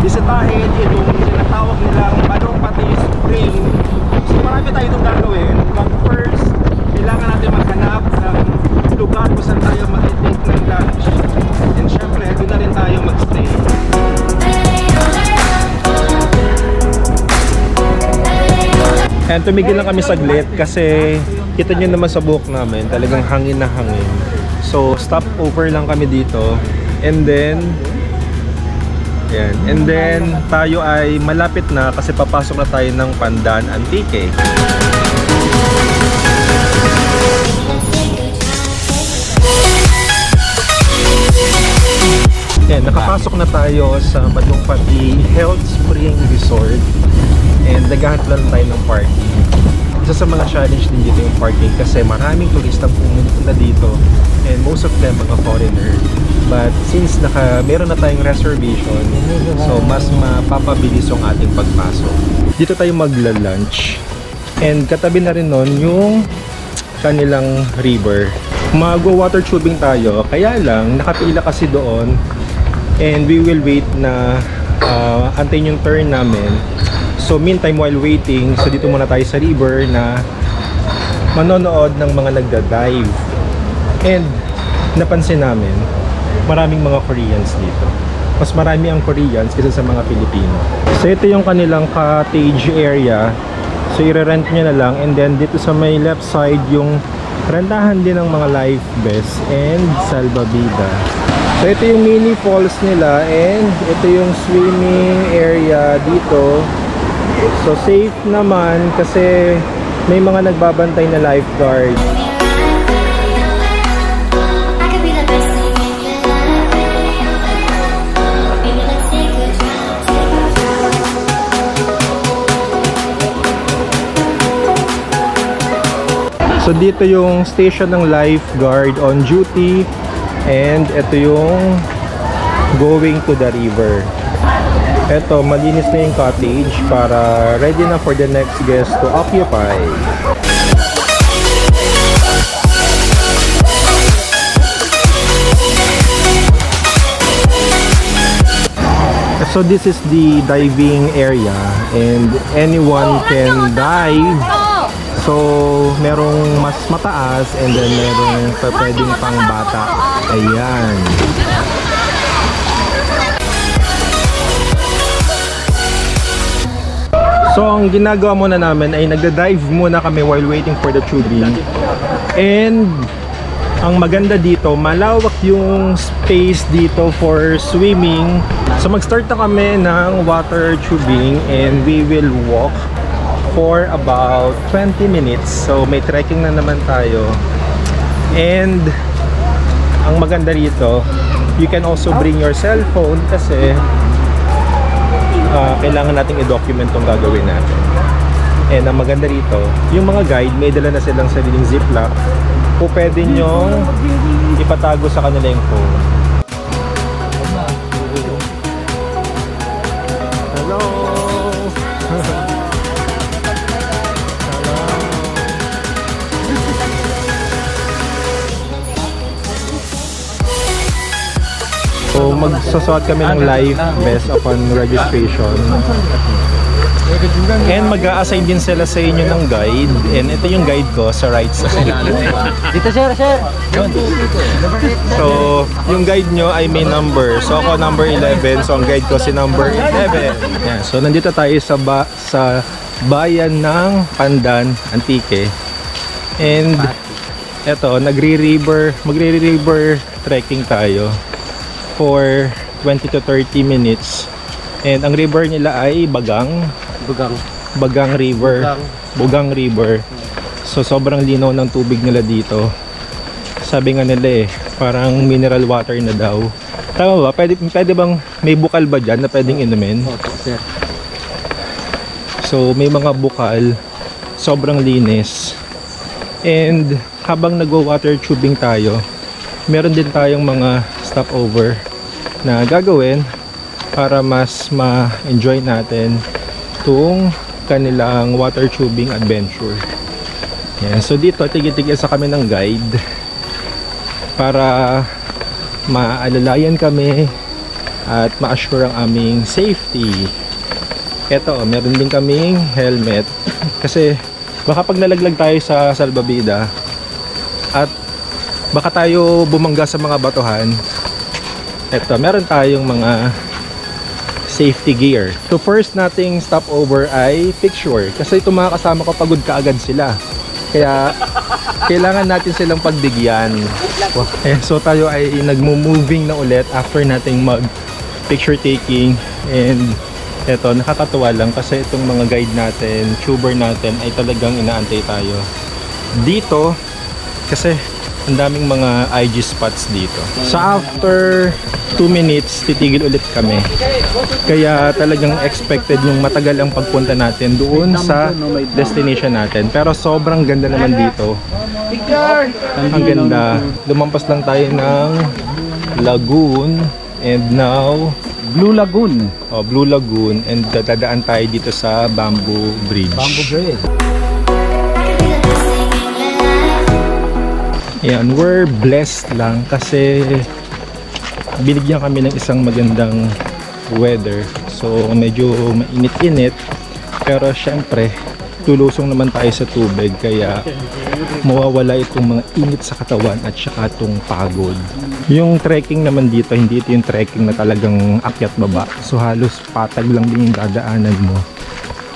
bisitahin itong sinatawag nilang Balong-Pati Spring. So marami tayo itong gagawin, but first kailangan natin maghanap ng lugar kung saan tayo mag-take ng lunch, and syempre doon na rin tayo mag-stay. And tumigil lang kami saglit kasi kita nyo naman sa buhok namin, talagang hangin na hangin. So stop over lang kami dito, and then yan. And then tayo ay malapit na kasi papasok na tayo ng Pandan Antique. Yan, nakapasok na tayo sa Balong-Pati Health Spring Resort. And naghahanap lang tayo ng parking. Isa sa mga challenge din dito yung parking kasi maraming turista pumunta dito, and most of them mga foreigner. But since meron na tayong reservation, so mas mapapabilis yung ating pagpasok. Dito tayo magla-lunch, and katabi na rin nun yung kanilang river. Mag-water tubing tayo, kaya lang nakapila kasi doon, and we will wait na antayin yung turn namin. So meantime, while waiting, so dito muna tayo sa river na manonood ng mga nagda-dive. And napansin namin, maraming mga Koreans dito. Mas marami ang Koreans kaysa sa mga Pilipino. So ito yung kanilang cottage area. So i-rent nyo na lang, and then dito sa may left side yung rentahan din ng mga life vest and salbabida. So ito yung mini falls nila, and ito yung swimming area dito. So safe naman kasi may mga nagbabantay na lifeguard. So dito yung station ng lifeguard on duty, and ito yung going to the river. Eto, malinis na yung cottage para ready na for the next guest to occupy. So this is the diving area, and anyone can dive. So merong mas mataas, and then merong pwedeng pang bata. Ayan. So ang ginagawa muna namin ay nagda-dive muna kami while waiting for the tubing. And ang maganda dito, malawak yung space dito for swimming. So mag-start na kami ng water tubing, and we will walk for about 20 minutes. So may trekking na naman tayo. And ang maganda rito, you can also bring your cellphone kasi kailangan nating i-document tong gagawin natin. And ang maganda rito, yung mga guide may dala na silang sariling ziplock, o pwede nyong ipatago sa kanila yung phone. Hello! So magsasuot kami ng life vest upon registration. And mag-a-assign din sila sa inyo ng guide. And ito yung guide ko sa right side. Dito sir. So yung guide nyo ay may number. So ako number 11. So ang guide ko si number 11. Yan. So nandito tayo sa bayan ng Pandan Antique. And eto, magre-river trekking tayo for 20 to 30 minutes. And ang river nila ay Bugang River. So sobrang linaw ng tubig nila dito. Sabi nga nila parang mineral water na daw. Tama ba? Pwede bang may bukal ba dyan na pwedeng inumin? Sir. So may mga bukal, sobrang linis. And habang nagwa-water tubing tayo, meron din tayong mga stopover na gagawin para mas ma-enjoy natin itong kanilang water tubing adventure. Yan. So dito tigil-tigil sa kami ng guide para maalalayan kami at ma-assure ang aming safety. Eto, meron din kaming helmet kasi baka pag nalaglag tayo sa salbabida at baka tayo bumangga sa mga batuhan, eto, meron tayong mga safety gear. So first nating stopover ay picture kasi itong mga kasama ko pagod kaagad sila. Kaya kailangan natin silang pagbigyan. So tayo ay nagmo-moving na ulit after nating mag picture taking, and eto, nakakatuwa lang kasi itong mga guide natin, tuber natin ay talagang inaantay tayo dito kasi ang daming mga IG spots dito. So after 2 minutes titigil ulit kami, kaya talagang expected yung matagal ang pagpunta natin doon sa destination natin, pero sobrang ganda naman dito. Ang ganda. Lumampas lang tayo ng lagoon and now Blue Lagoon. Blue Lagoon, and dadaan tayo dito sa Bamboo Bridge. Bamboo Bridge. Ayan, we're blessed lang kasi binigyan kami ng isang magandang weather. So medyo mainit-init, pero syempre tulusong naman tayo sa tubig, kaya mawawala itong mga init sa katawan at saka itong pagod. Yung trekking naman dito, hindi ito yung trekking na talagang akyat baba. So halos patag lang din yung dadaanan mo.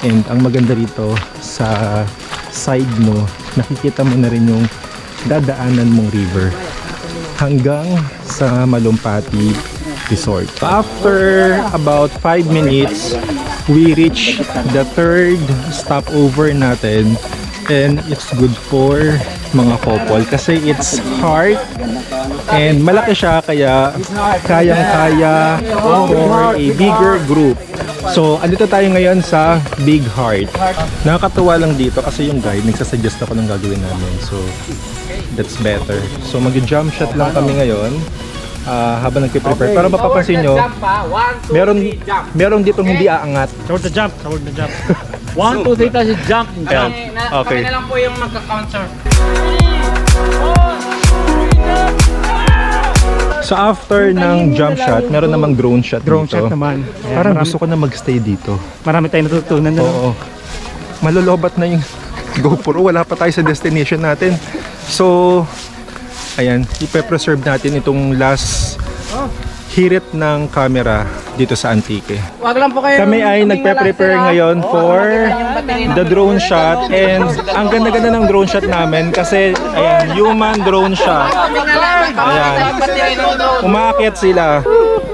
And ang maganda rito, sa side mo, nakikita mo na rin yung dadaanan mong river hanggang sa Malumpati Resort. After about 5 minutes, we reach the third stopover natin, and it's good for mga couple kasi it's hard and malaki siya, kaya kayang-kaya for a bigger group. So andito tayo ngayon sa Big Heart. Nakakatuwa lang dito kasi yung guide nagsasuggest ako ng gagawin namin, so that's better. So mag-jump shot lang kami ngayon habang nagpe-prepare. Pero mapapansin nyo, meron ditong hindi aangat. Tawag na jump, tawag na jump. 1, 2, 3, tapos jump. Okay. Kami na lang po yung magka-counter. So after ng jump shot, meron namang drone shot dito. Drone shot naman. Parang gusto ko na magstay dito. Marami tayong natutunan na. Oo. Malolobat na yung GoPro. Wala pa tayo sa destination natin. So, ayan, ipe-preserve natin itong last hirit ng camera dito sa Antique. Wag lang po kayo. Kami ay nagpe-prepare ngayon for the drone shot, and ang ganda-ganda ng drone shot namin kasi ayan, human drone shot. Ayan, umaakyat sila.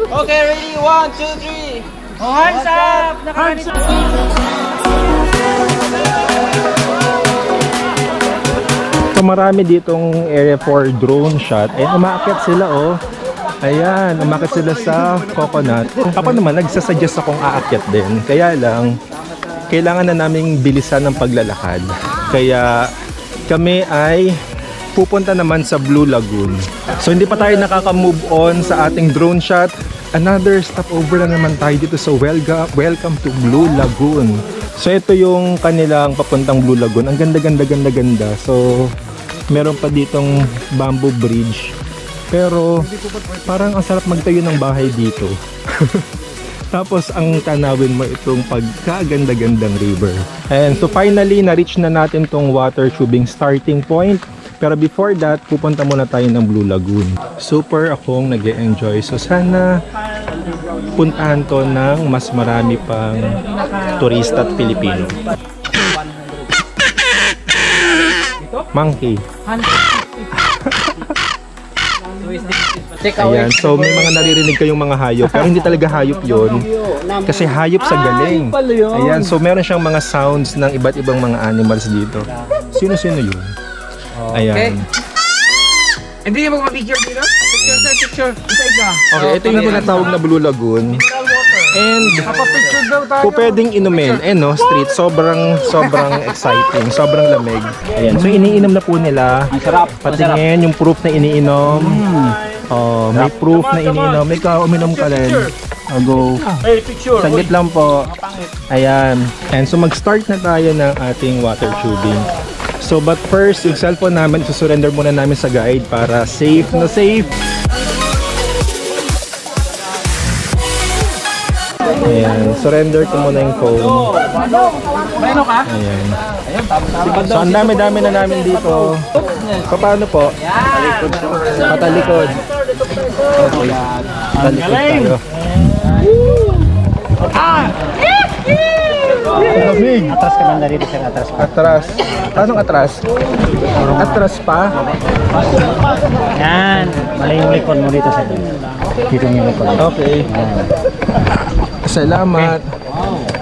Okay, ready? 1, 2, 3. Oh, hands up! Hands up! So marami ditong area for drone shot. Ayan, umaakyat sila, oh. Ayan, umakyat sila sa coconut. Ako naman, nagsasuggest akong aakyat din. Kaya lang, kailangan na naming bilisan ng paglalakad. Kaya kami ay pupunta naman sa Blue Lagoon. So hindi pa tayo nakaka-move on sa ating drone shot. Another stopover na naman tayo dito sa Welcome to Blue Lagoon. So ito yung kanilang papuntang Blue Lagoon. Ang ganda. So meron pa ditong bamboo bridge. Pero parang ang sarap magtayo ng bahay dito. Tapos ang tanawin mo itong pagkaganda-gandang river. And so finally, na-reach na natin tong water tubing starting point. Pero before that, pupunta muna tayo ng Blue Lagoon. Super akong nag-e-enjoy. So sana puntahan to ng mas marami pang turista at Pilipino. Monkey. Ayan, so may mga naririnig kayong mga hayop, pero hindi talaga hayop yon, kasi hayop sa galing. Ayan, so meron siyang mga sounds ng iba't ibang mga animals dito. Sino-sino yun? Ayan. Hindi mo mag-picture dito? Picture. Okay, ito yung tinatawag na Blue Lagoon. And kung pwedeng inumin, no, street, sobrang exciting, sobrang lamig. Ayan, so iniinom na po nila. Patingin yung proof na iniinom. Oh, may proof na iniinom. Ikaw, uminom ka rin. Go. Saglit lang po. Ayan. And so mag-start na tayo ng ating water tubing. So but first, yung cellphone namin, susurrender muna namin sa guide para safe na safe. Ayan, surrender ko muna yung phone. Ayan. So, ang dami-dami na namin dito. Paano po? Patalikod. Okay. Patalikod tayo. Atras ka banda dito, sir. Atras pa. Atras. Anong atras? Atras pa? Yan. Mali yung likod mo dito, sir. Dito yung likod. Okay. Salamat.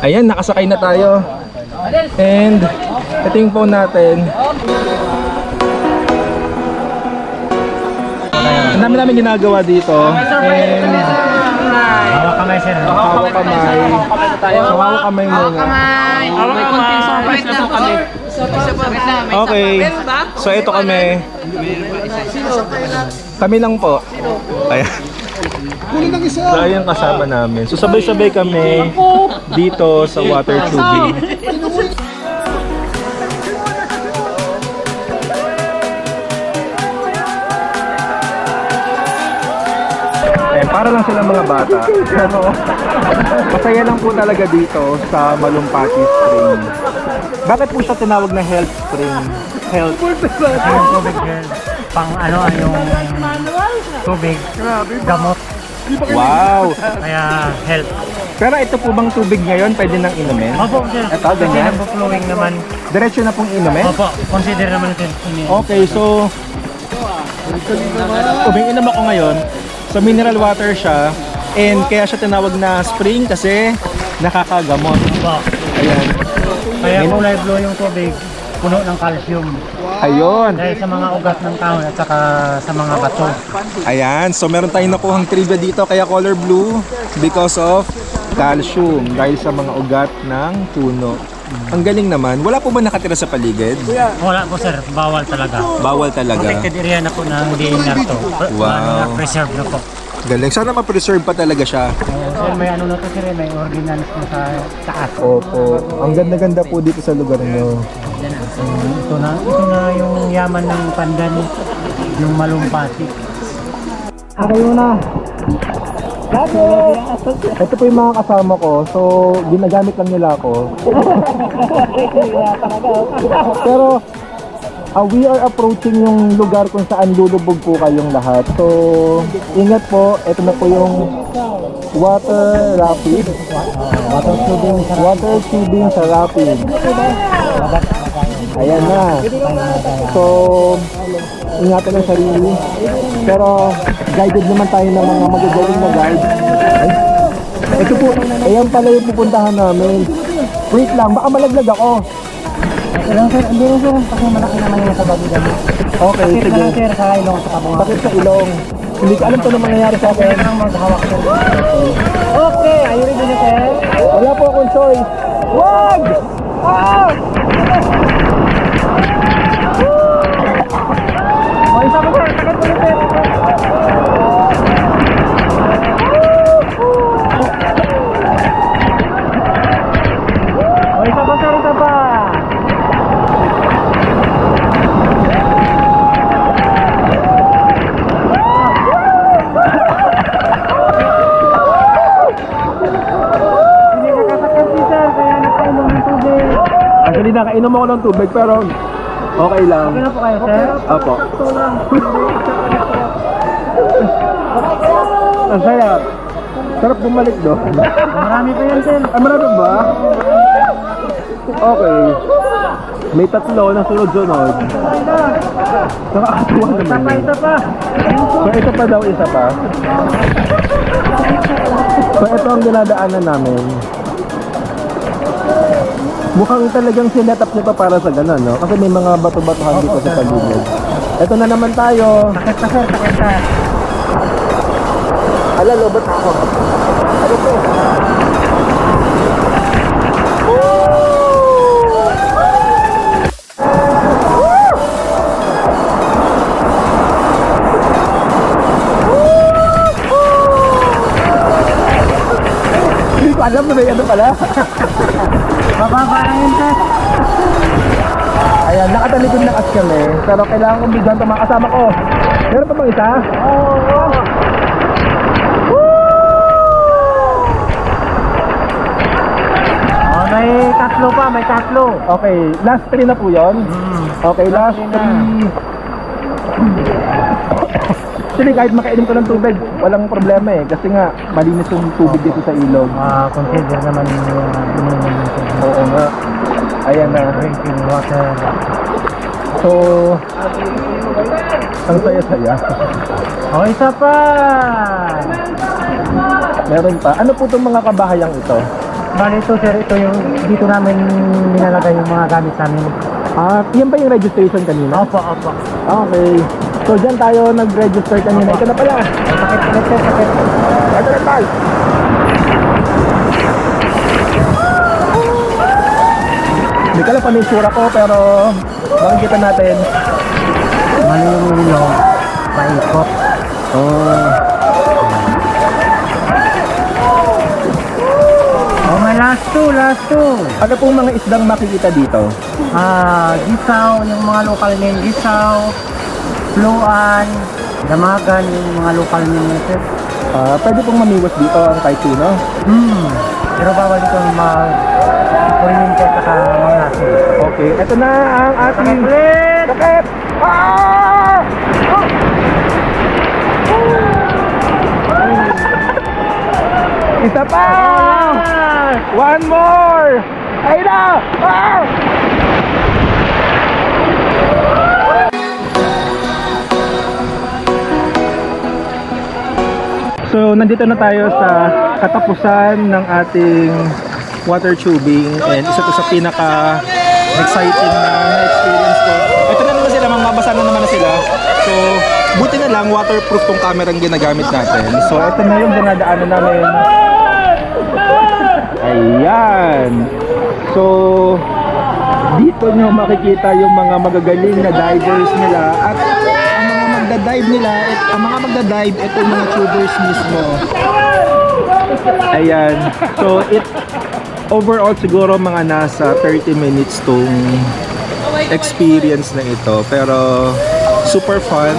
Ayan, nakasakay na tayo. And ito yung phone natin. Ang dami namin ginagawa dito. And Hawak kamay, sir. hawak kamay. So, hawak kamay muna. May konting surprise na po kami. Okay. So ito kami. Kami lang po. Ayan. So ayan kasama namin. So sabay-sabay kami dito sa water tubing. Para lang silang mga bata. Pero masaya lang po talaga dito sa Malumpati Spring. Bakit po siya tinawag na health spring? Health. Yung tubig, sir. Pang ano, yung tubig. Gamot. Wow! Kaya health. Pero ito po bang tubig ngayon pwede nang inumin? Opo, sir. Ito, ganyan? Kasi nagpo-flowing naman. Diretso na pong inumin? Opo, consider naman ito. Okay, so umiinom ako ngayon. So mineral water siya and kaya siya tinawag na spring kasi nakakagamot. Opo. Ayan. Kaya kulay blue yung tubig, puno ng calcium. Ayun. Dahil sa mga ugat ng kahoy at saka sa mga bato. Ayan. So meron tayong nakuhang trivia dito kaya color blue because of calcium dahil sa mga ugat ng puno. Ang galing naman. Wala po ba nakatira sa paligid? Wala po, sir, bawal talaga. Bawal talaga. Protected area na po ng DNR to. Wow. Preserve na po. Galing. Sana ma-preserve pa talaga siya. Sir, may ano na to, sir, may ordinance na sa taas. Opo. Ang ganda-ganda po dito sa lugar nyo. Ito na yung yaman ng Pandan, yung Malumpati. Kayo na. Ito po yung mga kasama ko. So, ginagamit lang nila ako. Pero, we are approaching yung lugar kung saan lulubog po kayong lahat. So, ingat po. Ito na po yung water rapid. Water tubing sa rapid. Ayan na. So, ingatan ang sarili. Pero, guided naman tayo ng mga magagaling na guide. Ito po, ayan pala yung pupuntahan namin. Wait lang, baka malaglag ako. Ito lang, sir. Hindi lang, sir. Kasi malaki naman yung sa babi dami. Okay, Sakit sige. na lang, sir, sa ilong sa kabunga. Sakit sa ilong. Hindi ko alam kung ano mangyayari sa akin. Kailangan maghawak, sir. Okay, are you ready na, sir? Wala po akong choice. Wag! Ah! O, isa mo, sir. Sakit mo, sir. O, isa pa, sir. Isa pa. Hindi nakasakit si sir, kaya nakainom ng tubig. Actually, nakainom ako ng tubig pero okay lang. Okay na po kayo, sir? Apo. Ang sarap. Sarap bumalik doon. Marami pa yan, sir. Ay, marami ba? Okay. May tatlo na sunod-sunod. Nakakatuwa naman. Isa pa. So ito pa daw, isa pa. So ito ang dinadaanan namin. Mukhang talagang sinet up niya pa para sa ganun, no? Kasi may mga bato-batuhan dito sa paligid. Ito na naman tayo. Sakit pa, sir. Sakit pa. Ala, lobot ako. Ano to? Hindi ko alam na may ano pala. Bababa na yun, sir. Ayan, nakatalikod na kasi kami. Pero kailangan kong bigyan ito mga kasama ko. Meron pa bang isa? Oo. tatlo pa, may tatlo. Okay, last 3 na po yun? Okay, last 3. Actually, kahit makainom ka ng tubig, walang problema eh. Kasi nga, malinis yung tubig dito sa ilog. Consider naman yung inumin ng tubig. Oo nga. Ayan na. Drinking water. So, ang saya-saya. O, isa pa! Meron pa. Ano po itong mga kabahayang ito? Bali ito, sir, ito yung dito namin nilalagay yung mga gamit namin. Yan ba yung registration kanina? Opo, opo. Okay. So, dyan tayo nag-register kanina. Ito na pala. Sakit. Ito na tayo. Hindi ka lang pamisura ko, pero makikita natin. Mali yung ilong. Paikot. Oh, may last two. Ano pong mga isdang makikita dito? Gisaw, yung mga local name, gisaw, fluan, damagan, yung mga local name, sir. Pwede pong mamiwas dito ang kahit sino? Pero bawal dito mag-oriente at mga nasi. Okay, ito na ang ating... Sakit! Isa pa! One more! Ayun na! So, nandito na tayo sa katapusan ng ating water tubing, and isa to sa pinaka exciting na experience ko. Ito na naman sila, mamabasa na naman sila. So, buti na lang waterproof tong camera ang ginagamit natin. So, ito na yung dinadaanan namin. Ayan. So, dito nyo makikita yung mga magagaling na divers nila, at ang mga magdadive, ito yung mga tubers mismo. Ayan. So, overall siguro mga nasa 30 minutes tong experience na ito. Pero, super fun.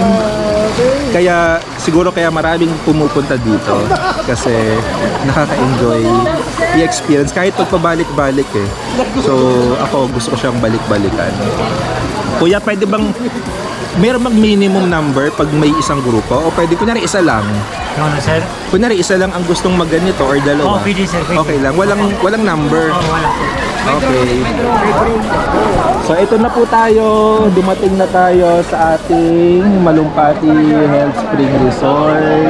Kaya, siguro maraming pumupunta dito. Kasi, nakaka-enjoy i-experience. Kahit pagpabalik-balik eh. So, ako gusto ko siyang balik-balikan. Kuya, pwede bang meron mag-minimum number pag may isang grupo? O pwede, kunyari isa lang? Ano, sir? Kunyari isa lang ang gustong magganito or dalawa? Pwede, sir. Pwede. Okay lang, walang number? Wala. Okay. So ito na po tayo, dumating na tayo sa ating Malumpati Health Spring Resort.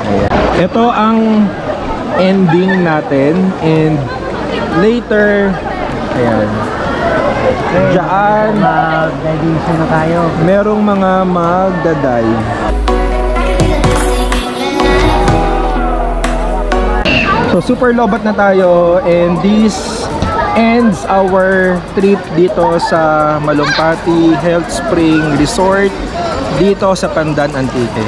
Ayan. Ito ang ending natin, and later, ayan, diyan Mag-dive na tayo. merong mga magdadive. So super lobat na tayo, and this ends our trip dito sa Malumpati Health Spring Resort dito sa Pandan Antique.